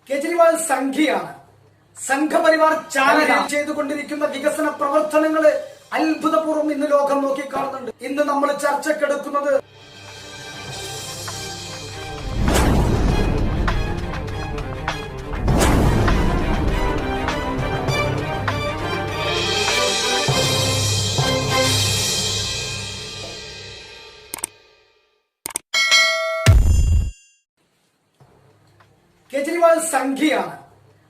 Kejriwal സംഘിയാണ്. Sangh Parivar channel ചെയ്തുകൊണ്ടിരിക്കുന്ന വികസന പ്രവർത്തനങ്ങള് അത്ഭുതപൂർവ്വം ഇന്ന് ലോകം നോക്കിക്കാണുന്നുണ്ട്. ഇന്ന് നമ്മൾ ചർച്ചക്കെടുക്കുന്നത് കേജ്രിവാൾ സംഘിയാണ്.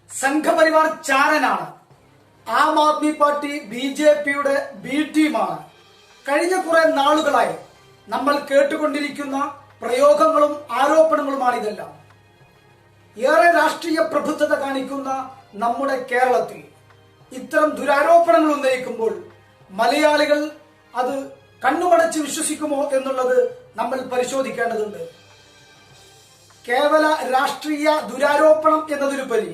സംഘപരിവാർ ചാരനാണ്. ആം ആദ്മി പാർട്ടി ബിജെപിയുടെ ബി ടീമാണ്. കഴിഞ്ഞ കുറെ നാളുകളായി നമ്മൾ കേട്ടുകൊണ്ടിരിക്കുന്ന പ്രയോഗങ്ങളും ആരോപണങ്ങളുമാണിതെല്ലാം. ഏറെ രാഷ്ട്രീയ പ്രബുദ്ധത കാണിക്കുന്ന നമ്മുടെ കേരളത്തിൽ ഇത്തരം ദുരാരോപണങ്ങൾ ഉന്നയിക്കുമ്പോൾ മലയാളികൾ അത് കണ്ണുമടച്ച് വിശ്വസിക്കുമോ എന്നുള്ളത് നമ്മൾ പരിശോധിക്കേണ്ടതുണ്ട്. കേവല രാഷ്ട്രീയ ദുരാരോപണം എന്നതിലുപരി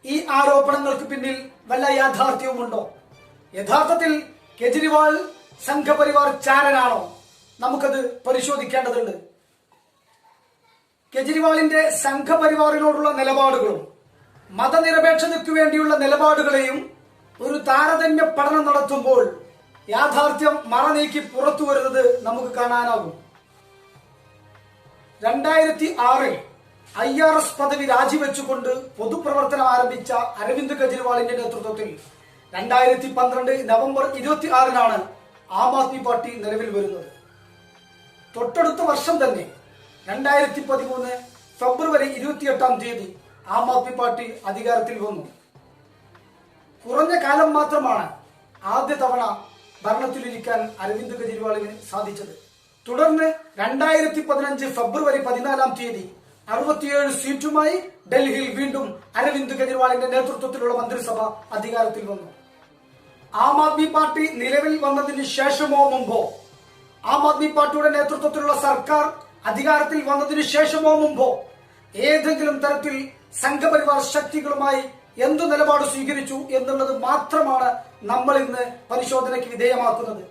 ഈ ആരോപണങ്ങൾക്ക് പിന്നിൽ വല്ല യാഥാർത്ഥ്യവുമുണ്ടോ? യഥാർത്ഥത്തിൽ കേജ്രിവാൾ സംഘപരിവാർ ചാരനാണോ? നമുക്കത് പരിശോധിക്കേണ്ടതുണ്ട്. കേജ്രിവാളിന്റെ സംഘപരിവാറിനോടുള്ള നിലപാടുകളും മതനിരപേക്ഷതയ്ക്കു വേണ്ടിയുള്ള നിലപാടുകളെയും ഒരു താരതമ്യ പഠനം നടത്തുമ്പോൾ യാഥാർത്ഥ്യം മറനീക്കി പുറത്തു വരുന്നത് നമുക്ക് കാണാനാകും. 2006 IRS പദവി രാജിവെച്ചുകൊണ്ട് പൊതുപ്രവർത്തനം ആരംഭിച്ച അരവിന്ദ് കെജ്രിവാളിന്റെ നേതൃത്വത്തിൽ 2012 നവംബർ 26 ആം ആദ്മി പാർട്ടി നിലവിൽ വരുന്നത്. തൊട്ടടുത്ത വർഷം തന്നെ 2013 ഫെബ്രുവരി 28 ആം ആദ്മി പാർട്ടി അധികാരത്തിൽ വന്നു. കുറഞ്ഞ കാലം മാത്രമാണ് ആദ്യ തവണ ഭരണത്തിലിരിക്കാൻ അരവിന്ദ് കെജ്രിവാളിന് സാധിച്ചത്. തുടർന്ന് 2015 ഫെബ്രുവരി 14 67 സീറ്റുമായി ഡൽഹിയിൽ വീണ്ടും അരവിന്ദ് കെജ്രിവാളിന്റെ നേതൃത്വത്തിലുള്ള മന്ത്രിസഭ അധികാരത്തിൽ വന്നു. ആം ആദ്മി പാർട്ടി നിലവിൽ വന്നതിന് ശേഷമോ മുമ്പോ, ആം ആദ്മി പാർട്ടിയുടെ നേതൃത്വത്തിലുള്ള സർക്കാർ അധികാരത്തിൽ വന്നതിന് ശേഷമോ മുമ്പോ ഏതെങ്കിലും തരത്തിൽ സംഘപരിവാർ ശക്തികളുമായി എന്തു നിലപാട് സ്വീകരിച്ചു എന്നുള്ളത് മാത്രമാണ് നമ്മൾ ഇന്ന് പരിശോധനയ്ക്ക് വിധേയമാക്കുന്നത്.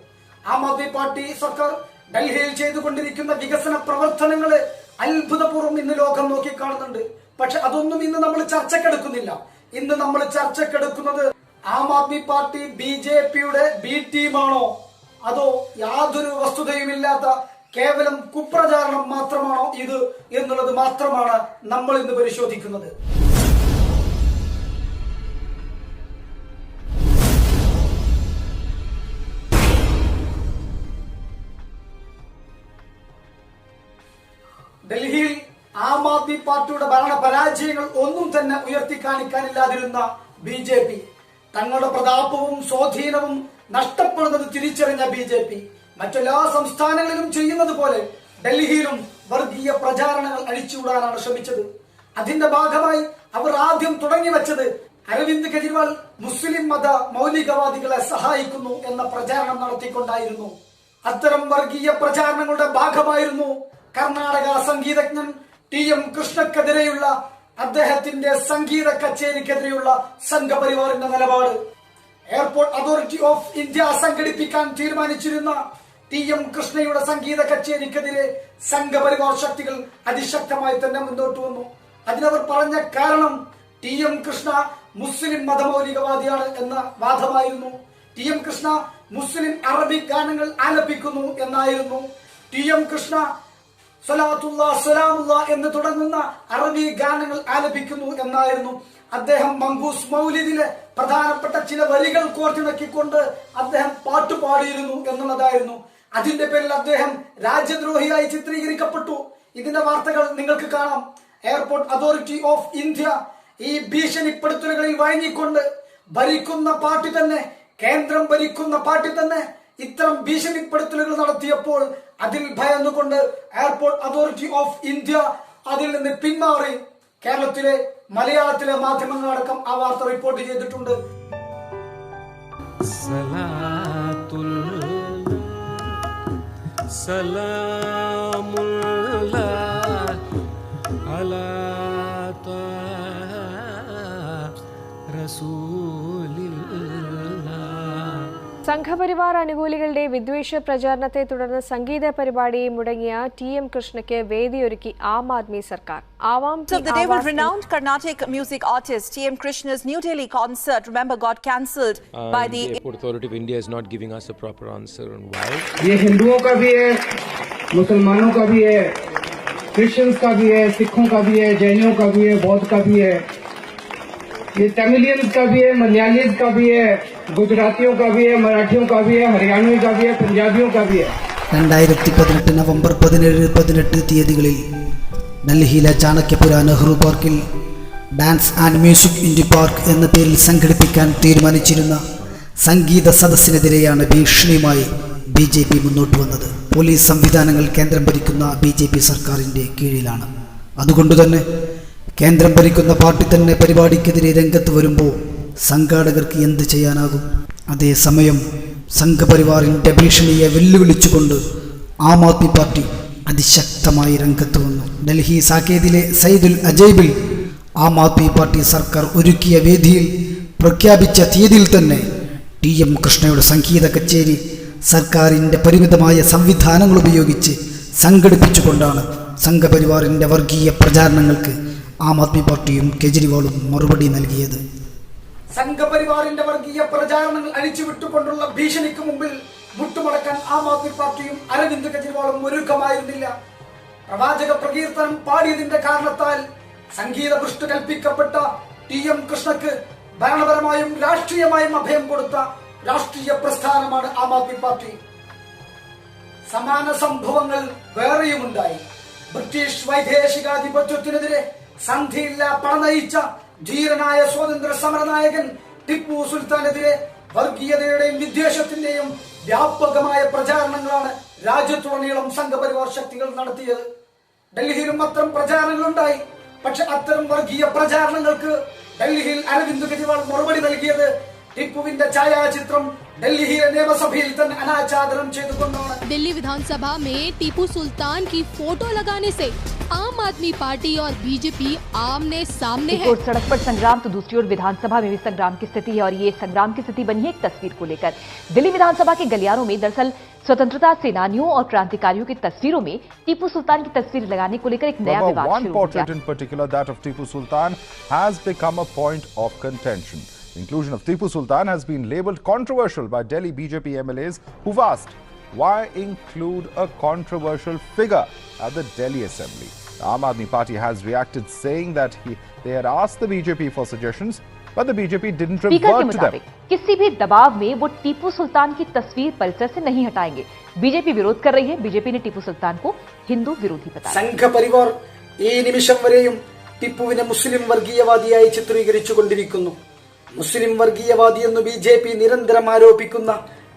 ആം ആദ്മി പാർട്ടി സർക്കാർ ഡൽഹിയിൽ ചെയ്തുകൊണ്ടിരിക്കുന്ന വികസന പ്രവർത്തനങ്ങള് അത്ഭുതപൂർവ്വം ഇന്ന് ലോകം നോക്കിക്കാണുന്നുണ്ട്. പക്ഷെ അതൊന്നും ഇന്ന് നമ്മൾ ചർച്ചക്കെടുക്കുന്നില്ല. ഇന്ന് നമ്മൾ ചർച്ചക്കെടുക്കുന്നത് ആം ആദ്മി പാർട്ടി ബിജെപിയുടെ ബി ടീമാണോ, അതോ യാതൊരു വസ്തുതയുമില്ലാത്ത കേവലം കുപ്രചാരണം മാത്രമാണോ ഇത് എന്നുള്ളത് മാത്രമാണ് നമ്മൾ ഇന്ന് പരിശോധിക്കുന്നത്. ഡൽഹിയിൽ ആം ആദ്മി പാർട്ടിയുടെ ഭരണ പരാജയങ്ങൾ ഒന്നും തന്നെ ഉയർത്തി കാണിക്കാനില്ലാതിരുന്ന ബിജെപി, തങ്ങളുടെ പ്രതാപവും സ്വാധീനവും നഷ്ടപ്പെടുന്നത് തിരിച്ചറിഞ്ഞ ബിജെപി മറ്റെല്ലാ സംസ്ഥാനങ്ങളിലും ചെയ്യുന്നത് പോലെ ഡൽഹിയിലും വർഗീയ പ്രചാരണങ്ങൾ അഴിച്ചുവിടാനാണ് ശ്രമിച്ചത്. അതിന്റെ ഭാഗമായി അവർ ആദ്യം തുടങ്ങി വെച്ചത് അരവിന്ദ് കെജ്രിവാൾ മുസ്ലിം മത മൗലികവാദികളെ സഹായിക്കുന്നു എന്ന പ്രചാരണം നടത്തിക്കൊണ്ടായിരുന്നു. അത്തരം വർഗീയ പ്രചാരണങ്ങളുടെ ഭാഗമായിരുന്നു കർണാടക സംഗീതജ്ഞൻ TM കൃഷ്ണക്കെതിരെയുള്ള അദ്ദേഹത്തിന്റെ സംഗീത കച്ചേരിക്കെതിരെയുള്ള സംഘപരിവാറിന്റെ നിലപാട്. എയർപോർട്ട് അതോറിറ്റി ഓഫ് ഇന്ത്യ സംഘടിപ്പിക്കാൻ തീരുമാനിച്ചിരുന്ന TM കൃഷ്ണയുടെ സംഗീത കച്ചേരിക്കെതിരെ സംഘപരിവാർ ശക്തികൾ അതിശക്തമായി തന്നെ മുന്നോട്ട് വന്നു. അതിനവർ പറഞ്ഞ കാരണം TM കൃഷ്ണ മുസ്ലിം മതമൗലികവാദിയാണ് എന്ന വാദമായിരുന്നു. TM കൃഷ്ണ മുസ്ലിം അറബിക് ഗാനങ്ങൾ ആലപിക്കുന്നു എന്നായിരുന്നു. TM കൃഷ്ണ സ്വലാത്തുള്ള സലാമുള്ള എന്ന് തുടങ്ങുന്ന അറബി ഗാനങ്ങൾ ആലപിക്കുന്നു എന്നായിരുന്നു. അദ്ദേഹം മങ്കൂസ് മൗലിദിലെ പ്രധാനപ്പെട്ട ചില വരികൾ കോർത്തിണക്കിക്കൊണ്ട് അദ്ദേഹം പാട്ടുപാടിയിരുന്നു എന്നുള്ളതായിരുന്നു. അതിന്റെ പേരിൽ അദ്ദേഹം രാജ്യദ്രോഹിയായി ചിത്രീകരിക്കപ്പെട്ടു. ഇതിന്റെ വാർത്തകൾ നിങ്ങൾക്ക് കാണാം. എയർപോർട്ട് അതോറിറ്റി ഓഫ് ഇന്ത്യ ഈ ഭീഷണിപ്പെടുത്തലുകളിൽ വഴങ്ങിക്കൊണ്ട് ഭരിക്കുന്ന പാർട്ടി തന്നെ, കേന്ദ്രം ഭരിക്കുന്ന പാർട്ടി തന്നെ ഇത്തരം ഭീഷണിപ്പെടുത്തലുകൾ നടത്തിയപ്പോൾ അതിൽ ഭയന്നുകൊണ്ട് എയർപോർട്ട് അതോറിറ്റി ഓഫ് ഇന്ത്യ അതിൽ നിന്ന് പിന്മാറി. കേരളത്തിലെ മലയാളത്തിലെ മാധ്യമങ്ങളടക്കം ആ വാർത്ത റിപ്പോർട്ട് ചെയ്തിട്ടുണ്ട്. സംഘപരിവാർ അനുകൂലികളുടെ വിദ്വേഷ പ്രചാരണത്തെ തുടർന്ന് സംഗീത പരിപാടി മുടങ്ങിയ ടി.എം. കൃഷ്ണയ്ക്ക് വേദിയൊരുക്കി ആം ആദ്മി സർക്കാർ. So the day when renowned Carnatic music artist T.M. Krishna's New Delhi concert, remember, got cancelled by the Airport Authority of India is not giving us a proper answer on why. ये हिंदुओं का भी है, मुसलमानों का भी है, Christians का भी है, सिखों का भी है, जैनियों का भी है, बौद्ध का भी है, ये तमिलियंस का भी है, मलयालीज का भी है, गुजरातियों का भी है, मराठियों का भी है, हरियाणवी का भी है, पंजाबियों का भी है. 2018 നവംബർ 17-18 തീയതികളിൽ ഡൽഹിയിലെ ചാണക്യപുര നെഹ്റു പാർക്കിൽ dance and music India park എന്ന പേരിൽ സംഘടിപ്പിക്കാൻ തീരുമാനിച്ചിരുന്ന സംഗീത സദസ്സിനെതിരെയാണ് ഭീഷണിയുമായി BJP മുന്നോട്ട് വന്നത്. പോലീസ് സംവിധാനങ്ങൾ കേന്ദ്രം ഭരിക്കുന്ന BJP സർക്കാരിൻ്റെ കീഴിലാണ്. അതുകൊണ്ടുതന്നെ കേന്ദ്രം ഭരിക്കുന്ന പാർട്ടി തന്നെ പരിപാടിക്കെതിരെ രംഗത്ത് വരുമ്പോൾ സംഘാടകർക്ക് എന്ത് ചെയ്യാനാകും? അതേസമയം സംഘപരിവാറിൻ്റെ ഭീഷണിയെ വെല്ലുവിളിച്ചുകൊണ്ട് ആം ആദ്മി പാർട്ടി അതിശക്തമായി രംഗത്ത് വന്നു. ഡൽഹി സാക്കേതിലെ സയ്യിദുൽ അജൈബിൽ ആം ആദ്മി പാർട്ടി സർക്കാർ ഒരുക്കിയ വേദിയിൽ പ്രഖ്യാപിച്ച തീയതിയിൽ തന്നെ ടി.എം. കൃഷ്ണയുടെ സംഗീത കച്ചേരി സർക്കാരിൻ്റെ പരിമിതമായ സംവിധാനങ്ങൾ ഉപയോഗിച്ച് സംഘടിപ്പിച്ചുകൊണ്ടാണ് സംഘപരിവാറിൻ്റെ വർഗീയ പ്രചാരണങ്ങൾക്ക് ആം ആദ്മി പാർട്ടിയും കേജ്രിവാളും മറുപടി നൽകിയത്. സംഘപരിവാറിന്റെ വർഗീയ പ്രചാരണങ്ങൾ അഴിച്ചുവിട്ടുകൊണ്ടുള്ള ഭീഷണിക്ക് മുമ്പിൽ മുട്ടുമടക്കാൻ ആം ആദ്മി പാർട്ടിയും അരവിന്ദ് കെജ്രിവാളും ഒരുക്കമായിരുന്നില്ല. പ്രവാചക പ്രകീർത്തനം പാടിയതിന്റെ കാരണത്താൽ സംഗീത ഭ്രഷ്ട് കൽപ്പിക്കപ്പെട്ട ടി.എം. കൃഷ്ണക്ക് ഭരണപരമായും രാഷ്ട്രീയമായും അഭയം കൊടുത്ത രാഷ്ട്രീയ പ്രസ്ഥാനമാണ് ആം ആദ്മി പാർട്ടി. സമാന സംഭവങ്ങൾ വേറെയുമുണ്ടായി. ബ്രിട്ടീഷ് വൈദേശികാധിപത്യത്തിനെതിരെ സന്ധിയില്ല പണനയിച്ച ധീരനായ സ്വാതന്ത്ര്യ സമരനായകൻ ടിപ്പു സുൽത്താനെതിരെ വർഗീയതയുടെയും വിദ്വേഷത്തിന്റെയും വ്യാപകമായ പ്രചാരണങ്ങളാണ് രാജ്യത്തുടനീളം സംഘപരിവാർ ശക്തികൾ നടത്തിയത്. ഡൽഹിയിലും അത്തരം പ്രചാരണങ്ങളുണ്ടായി. പക്ഷെ അത്തരം വർഗീയ പ്രചാരണങ്ങൾക്ക് ഡൽഹിയിൽ അരവിന്ദ് കെജ്രിവാൾ മറുപടി നൽകിയത് टिप्पुविंदे छायाचित्रम दिल्ली नियमसभയിൽ തന്നെ അനാച്ഛാദനം ചെയ്തുകൊണ്ടാണ്. दिल्ली विधानसभा में टीपू सुल्तान की फोटो लगाने से आम आदमी पार्टी और बीजेपी आमने सामने है. सड़क पर संग्राम तो दूसरी ओर विधानसभा में भी संग्राम की स्थिति है और ये संग्राम की स्थिति बनी है एक तस्वीर को लेकर. दिल्ली विधानसभा के गलियारों में दरअसल स्वतंत्रता सेनानियों और क्रांतिकारियों की तस्वीरों में टीपू सुल्तान की तस्वीर लगाने को लेकर एक नया विवाद शुरू हो गया. In particular, that of Tipu Sultan has become a point of contention. The inclusion of Tipu Sultan has been labelled controversial by Delhi BJP MLAs who've asked, why include a controversial figure at the Delhi Assembly? The Aam Aadmi Party has reacted saying that they had asked the BJP for suggestions, but the BJP didn't revert to them. किसी भी दबाव में वो टीपू सुल्तान की तस्वीर परिसर से नहीं हटाएंगे. बीजेपी विरोध कर रही है. बीजेपी ने टीपू सुल्तान को हिंदू विरोधी बताया. संघ परिवार ഈ നിമിഷം വരെയും ടിപ്പുവിനെ മുസ്ലിം വർഗീയവാദിയായി ചിത്രീകരിച്ചുകൊണ്ടിരിക്കുന്നു. മുസ്ലിം വർഗീയവാദി എന്ന് BJP നിരന്തരം ആരോപിക്കുന്ന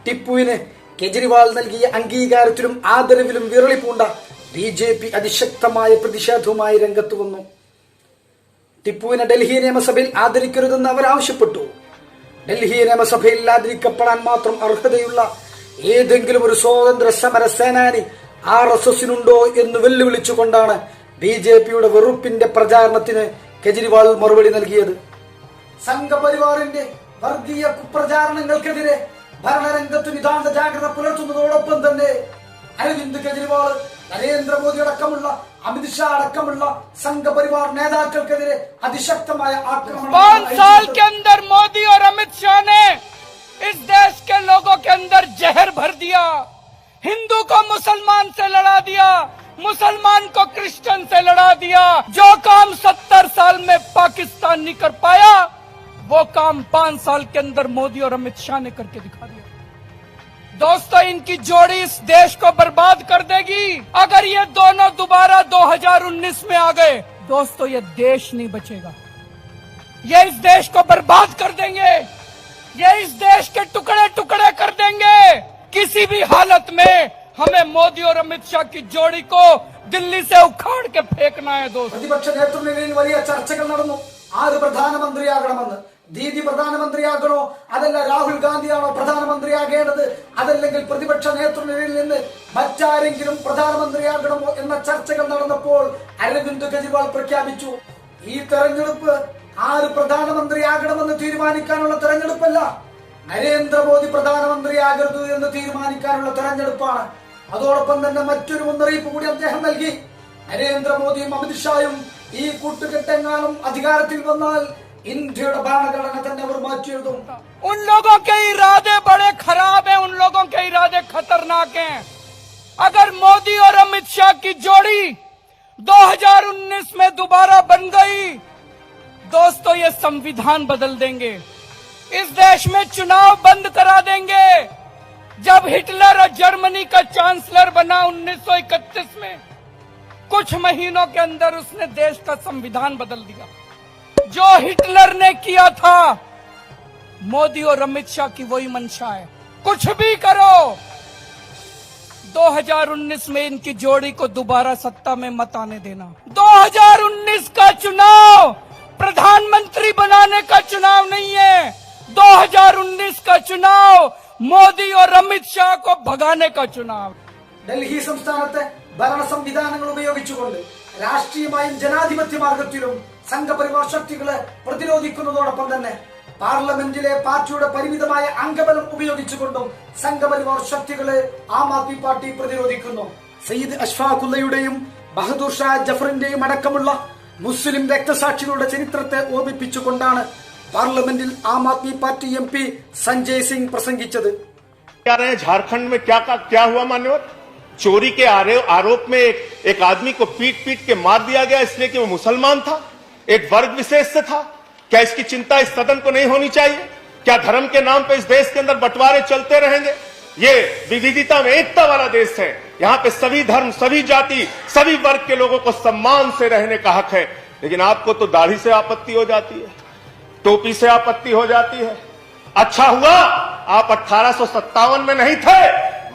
ടിപ്പുവിന് കേജ്രിവാൾ നൽകിയ അംഗീകാരത്തിലും ആദരവിലും വിരളി പൂണ്ട BJP അതിശക്തമായ പ്രതിഷേധവുമായി രംഗത്ത് വന്നു. ടിപ്പുവിനെ ഡൽഹി നിയമസഭയിൽ ആദരിക്കരുതെന്ന് അവർ ആവശ്യപ്പെട്ടു. ഡൽഹി നിയമസഭയിൽ ആദരിക്കപ്പെടാൻ മാത്രം അർഹതയുള്ള ഏതെങ്കിലും ഒരു സ്വാതന്ത്ര്യ സമര സേനാനി RSSനുണ്ടോ എന്ന് വെല്ലുവിളിച്ചുകൊണ്ടാണ് BJPയുടെ വെറുപ്പിന്റെ പ്രചാരണത്തിന് കേജ്രിവാൾ മറുപടി നൽകിയത്. സംഘപരിവാറിന്റെ വർഗീയ കുപ്രചാരണങ്ങൾക്കെതിരെ ഭരണരംഗത്ത് നിതാന്ത ജാഗ്രത പുലർത്തുന്നതോടൊപ്പം തന്നെ അരവിന്ദ് കെജ്രിവാൾ, നരേന്ദ്രമോദി അടക്കമുള്ള അമിത്ഷാ അടക്കമുള്ള സംഘപരിവാർ നേതാക്കൾക്കെതിരെ അതിശക്തമായ ആക്രമണം. 5 साल के अंदर मोदी और अमित शाह ने इस देश के लोगों के अंदर जहर भर दिया. हिंदू को मुसलमान से लड़ा दिया, मुसलमान को क्रिश्चियन से लड़ा दिया. जो काम 70 साल में पाकिस्तान नहीं कर पाया, वो काम 5 साल के अंदर मोदी और अमित शाह ने करके दिखा दिया. दोस्तों, इनकी जोड़ी इस देश को बर्बाद कर देगी. अगर ये दोनों दोबारा 2019 में आ गए, दोस्तों, ये देश नहीं बचेगा. ये इस देश को बर्बाद कर देंगे. ये इस देश के टुकड़े टुकड़े कर देंगे. किसी भी हालत में हमें मोदी और अमित शाह की जोड़ी को दिल्ली से उखाड़ के फेंकना है. दोस्तों, പ്രതിപക്ഷ നേതൃത്വത്തിൽ വലിയ ചർച്ചകൾ നടന്നു. ആര് പ്രധാനമന്ത്രിയാകണമെന്ന്. ദീദി പ്രധാനമന്ത്രിയാകണോ, അതല്ല രാഹുൽ ഗാന്ധിയാണോ പ്രധാനമന്ത്രിയാകേണ്ടത്, അതല്ലെങ്കിൽ പ്രതിപക്ഷ നേതൃനിരയിൽ നിന്ന് മറ്റാരെങ്കിലും പ്രധാനമന്ത്രിയാകണമോ എന്ന ചർച്ചകൾ നടന്നപ്പോൾ അരവിന്ദ് കെജ്രിവാൾ പ്രഖ്യാപിച്ചു, ഈ തെരഞ്ഞെടുപ്പ് ആര് പ്രധാനമന്ത്രിയാകണമെന്ന് തീരുമാനിക്കാനുള്ള തെരഞ്ഞെടുപ്പല്ല, നരേന്ദ്രമോദി പ്രധാനമന്ത്രിയാകരുത് എന്ന് തീരുമാനിക്കാനുള്ള തെരഞ്ഞെടുപ്പാണ്. അതോടൊപ്പം തന്നെ മറ്റൊരു മുന്നറിയിപ്പ് കൂടി അദ്ദേഹം നൽകി. നരേന്ദ്രമോദിയും അമിത്ഷായും ഈ കൂട്ടുകെട്ടെങ്ങാനും അധികാരത്തിൽ വന്നാൽ ഇന്ത്യയുടെ ഭരണഘടന തന്നെ അവർ മാറ്റിയെഴുതും. उन लोगों के इरादे बड़े खराब हैं, उन लोगों के इरादे खतरनाक हैं. अगर मोदी और अमित शाह की जोड़ी 2019 में दोबारा बन गई, दोस्तों ये संविधान बदल देंगे, इस देश में चुनाव बंद करा देंगे. जब हिटलर और जर्मनी का चांसलर बना 1931 में, कुछ महीनों के अंदर उसने देश का संविधान बदल दिया. जो हिटलर ने किया था, मोदी और अमित शाह की वही मंशा है. कुछ भी करो, 2019 में इनकी जोड़ी को दोबारा सत्ता में मत आने देना. 2019 का चुनाव प्रधानमंत्री बनाने का चुनाव नहीं है. 2019 का चुनाव मोदी और अमित शाह को भगाने का चुनाव. ഡൽഹി സംസ്ഥാനത്തെ ഭരണ സംവിധാനങ്ങൾ ഉപയോഗിച്ചുകൊണ്ട് രാഷ്ട്രീയമായും ജനാധിപത്യ മാർഗത്തിലും സംഘപരിവാർ ശക്തികളെ പ്രതിരോധിക്കുന്നതോടൊപ്പം തന്നെ പാർലമെന്റിലെ പാർട്ടിയുടെ പരിമിതമായ അംഗബലം ഉപയോഗിച്ചുകൊണ്ടും സംഘപരിവാർ ശക്തികളെ ആം ആദ്മി പാർട്ടി പ്രതിരോധിക്കുന്നു. സയ്യിദ് അഷ്ഫാഖുല്ലയുടെയും ബഹദൂർ ഷാ ജഫറിന്റെയും അടക്കമുള്ള മുസ്ലിം രക്തസാക്ഷികളുടെ ചരിത്രത്തെ ഓർമ്മിപ്പിച്ചുകൊണ്ടാണ് പാർലമെന്റിൽ ആം ആദ്മി പാർട്ടി MP संजय सिंह പ്രസംഗിച്ചത്. क्या रहे झारखंड में क्या हुआ मान्यवर? चोरी के आरोप में एक आदमी को पीट के मार दिया गया इसलिए कि वो मुसलमान था, एक वर्ग विशेष से था. क्या इसकी चिंता इस सदन को नहीं होनी चाहिए? क्या धर्म के नाम पे इस देश के अंदर बंटवारे चलते रहेंगे? ये विविधता में एकता वाला देश है. यहाँ पे सभी धर्म, सभी जाति, सभी वर्ग के लोगों को सम्मान से रहने का हक है. लेकिन आपको तो दाढ़ी से आपत्ति हो जाती है, टोपी से आपत्ति हो जाती है. अच्छा हुआ आप 1857 में नहीं थे,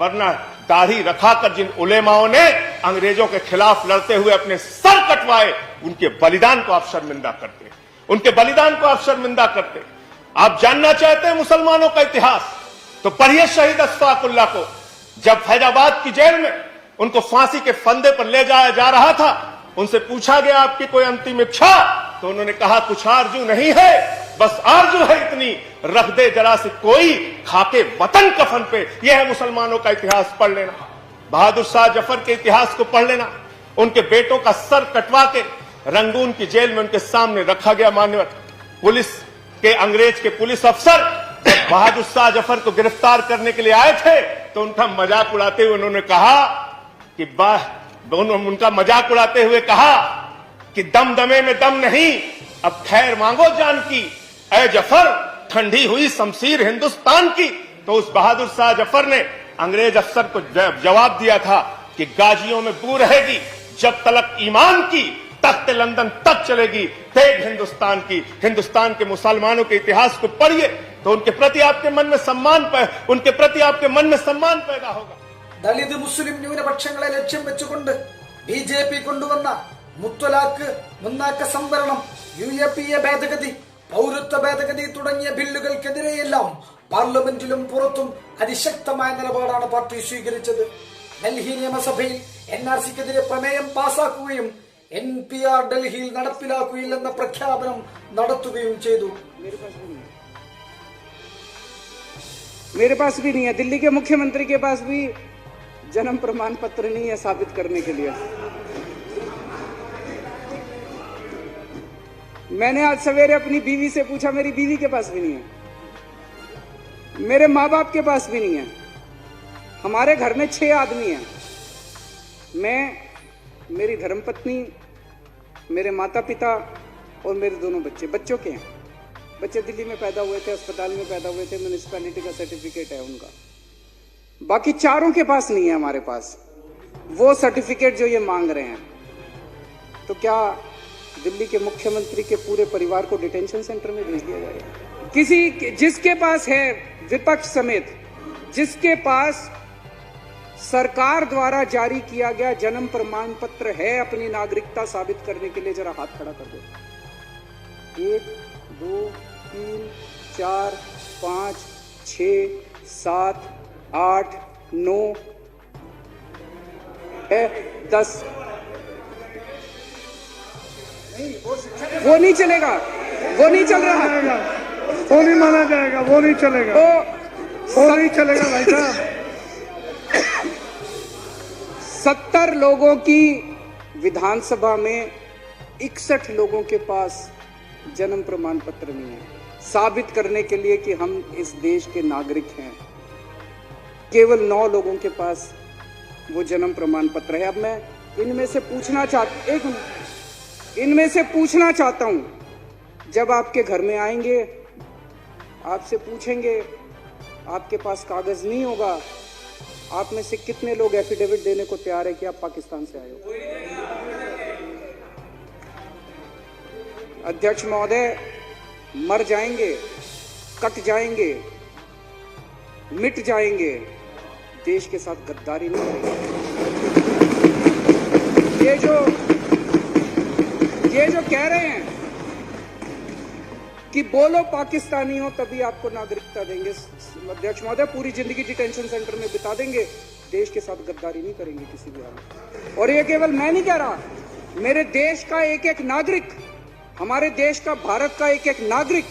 वरना दाढ़ी रखाकर जिन उलेमाओं ने अंग्रेजों के खिलाफ लड़ते हुए अपने सर कटवाए, उनके बलिदान को आप शर्मिंदा करते, उनके बलिदान को आप शर्मिंदा करते. आप जानना चाहते हैं मुसलमानों का इतिहास, तो पढ़िए शहीद अशफाकुल्लाह को. जब फैजाबाद की जेल में उनको फांसी के फंदे पर ले जाया जा रहा था, उनसे पूछा गया आपकी कोई अंतिम इच्छा, तो उन्होंने कहा कुछ आरजू नहीं है, बस आरजू है इतनी, रख दे जरा से कोई खाके वतन कफन पे. यह है मुसलमानों का इतिहास. पढ़ लेना, बहादुर शाह जफर के इतिहास को पढ़ लेना. उनके बेटों का सर कटवा के रंगून की जेल में उनके सामने रखा गया. मान्यवर पुलिस के, अंग्रेज के पुलिस अफसर बहादुर शाह जफर को गिरफ्तार करने के लिए आए थे, तो उनका मजाक उड़ाते हुए उन्होंने कहा कि उनका मजाक उड़ाते हुए कहा कि दमदमे में दम नहीं, अब खैर मांगो जान की, ऐ जफर ठंडी हुई शमशीर हिंदुस्तान की. तो उस बहादुर शाह जफर ने अंग्रेज अफसर को जवाब दिया था कि गाजियों में बू रहेगी, जब तलक ईमान की तख्त लंदन तक चलेगी तेग हिंदुस्तान की. हिंदुस्तान के मुसलमानों के इतिहास को पढ़िए तो उनके प्रति आपके मन में सम्मान पैदा होगा. ദളിത് മുസ്ലിം ന്യൂനപക്ഷങ്ങളെ ലക്ഷ്യം വെച്ചുകൊണ്ട് BJP കൊണ്ടുവന്ന മുത്തലാഖ്, മുന്നാക്ക സംവരണം, UAPA ഭേദഗതി, പൗരത്വ ഭേദഗതി തുടങ്ങിയ ബില്ലുകൾക്കെതിരെയെല്ലാം പാർലമെന്റിലും പുറത്തും അതിശക്തമായ നിലപാടാണ് പാർട്ടി സ്വീകരിച്ചത്. ഡൽഹി നിയമസഭയിൽ NRCക്കെതിരെ പ്രമേയം പാസാക്കുകയും NPR ഡൽഹിയിൽ നടപ്പിലാക്കുകയില്ലെന്ന പ്രഖ്യാപനം നടത്തുകയും ചെയ്തു. मेरे पास भी नहीं है, दिल्ली के मुख्यमंत्री के पास भी जन्म प्रमाण पत्र नहीं है साबित करने के लिए. मैंने आज सवेरे अपनी बीवी से पूछा, मेरी बीवी के पास भी नहीं है, मेरे माँ बाप के पास भी नहीं है. हमारे घर में 6 आदमी हैं, मैं, मेरी धर्मपत्नी, मेरे माता पिता और मेरे दोनों बच्चे. बच्चों के हैं, बच्चे दिल्ली में पैदा हुए थे, अस्पताल में पैदा हुए थे, म्युनिसिपैलिटी का सर्टिफिकेट है उनका. बाकी चारों के पास नहीं है हमारे पास वो सर्टिफिकेट जो ये मांग रहे हैं. तो क्या दिल्ली के मुख्यमंत्री के पूरे परिवार को डिटेंशन सेंटर में भेज दिया जाएगा? जिसके पास है, विपक्ष समेत जिसके पास सरकार द्वारा जारी किया गया जन्म प्रमाण पत्र है अपनी नागरिकता साबित करने के लिए, जरा हाथ खड़ा कर दो. 1 2 3 4 5 6 7 8 9 10. वो नहीं चलेगा, वो नहीं चल रहा. वो नहीं माना जाएगा, वो नहीं चलेगा, वो नहीं चलेगा भाई साहब। 70 लोगों की विधानसभा में 61 लोगों के पास जन्म प्रमाण पत्र नहीं है। साबित करने के लिए कि हम इस देश के नागरिक हैं, केवल 9 लोगों के पास वो जन्म प्रमाण पत्र है। अब मैं इनमें से पूछना चाहता हूं, जब आपके घर में आएंगे आपसे पूछेंगे, आपके पास कागज नहीं होगा, आप में से कितने लोग एफिडेविट देने को तैयार है कि आप पाकिस्तान से आए हो? अध्यक्ष महोदय, मर जाएंगे, कट जाएंगे, मिट जाएंगे, देश के साथ गद्दारी नहीं करेंगे। ये जो कह रहे हैं कि बोलो पाकिस्तानी हो तभी आपको नागरिकता देंगे, अध्यक्ष महोदय पूरी जिंदगी डिटेंशन सेंटर में बिता देंगे, देश के साथ गद्दारी नहीं करेंगे किसी भी हाल में। और ये केवल मैं नहीं कह रहा, मेरे देश का एक एक नागरिक, हमारे देश का, भारत का एक एक नागरिक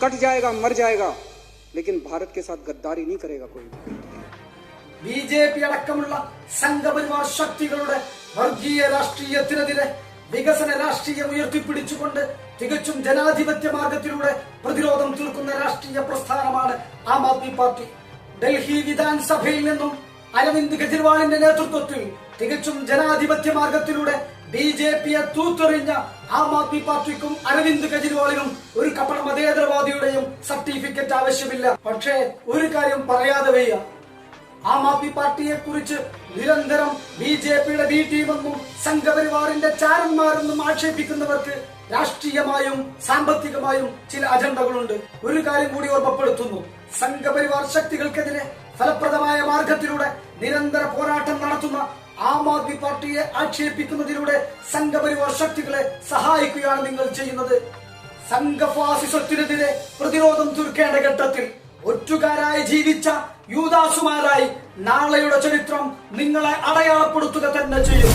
कट जाएगा, मर जाएगा, लेकिन भारत के साथ गद्दारी नहीं करेगा कोई। ബിജെപി അടക്കമുള്ള സംഘപരിവാർ ശക്തികളുടെ വർഗീയ രാഷ്ട്രീയത്തിനെതിരെ വികസന രാഷ്ട്രീയം ഉയർത്തിപ്പിടിച്ചുകൊണ്ട് തികച്ചും ജനാധിപത്യ മാർഗത്തിലൂടെ പ്രതിരോധം തീർക്കുന്ന രാഷ്ട്രീയ പ്രസ്ഥാനമാണ് ആം ആദ്മി പാർട്ടി. ഡൽഹി വിധാൻസഭയിൽ നിന്നും അരവിന്ദ് കെജ്രിവാളിന്റെ നേതൃത്വത്തിൽ തികച്ചും ജനാധിപത്യ മാർഗത്തിലൂടെ ബിജെപിയെ തൂത്തെറിഞ്ഞ ആം ആദ്മി പാർട്ടിക്കും അരവിന്ദ് കെജ്രിവാളിനും ഒരു കപട മതേതരവാദിയുടെയും സർട്ടിഫിക്കറ്റ് ആവശ്യമില്ല. പക്ഷേ ഒരു കാര്യം പറയാതെ വയ്യ, ആം ആദ്മി പാർട്ടിയെ കുറിച്ച് നിരന്തരം ബിജെപിയുടെ ബി ടീമെന്നും സംഘപരിവാറിന്റെ ചാരന്മാരെന്നും ആക്ഷേപിക്കുന്നവർക്ക് രാഷ്ട്രീയമായും സാമ്പത്തികമായും ചില അജണ്ടകളുണ്ട്. ഒരു കാര്യം കൂടി ഓർമ്മപ്പെടുത്തുന്നു, സംഘപരിവാർ ശക്തികൾക്കെതിരെ ഫലപ്രദമായ മാർഗത്തിലൂടെ നിരന്തര പോരാട്ടം നടത്തുന്ന ആം ആദ്മി പാർട്ടിയെ ആക്ഷേപിക്കുന്നതിലൂടെ സംഘപരിവാർ ശക്തികളെ സഹായിക്കുകയാണ് നിങ്ങൾ ചെയ്യുന്നത്. സംഘഫാസിസത്തിനെതിരെ പ്രതിരോധം തീർക്കേണ്ട ഘട്ടത്തിൽ ഒറ്റുകാരായി ജീവിച്ച യൂദാസുമാരായി നാളെയുടെ ചരിത്രം നിങ്ങളെ അടയാളപ്പെടുത്തുക തന്നെ ചെയ്യും.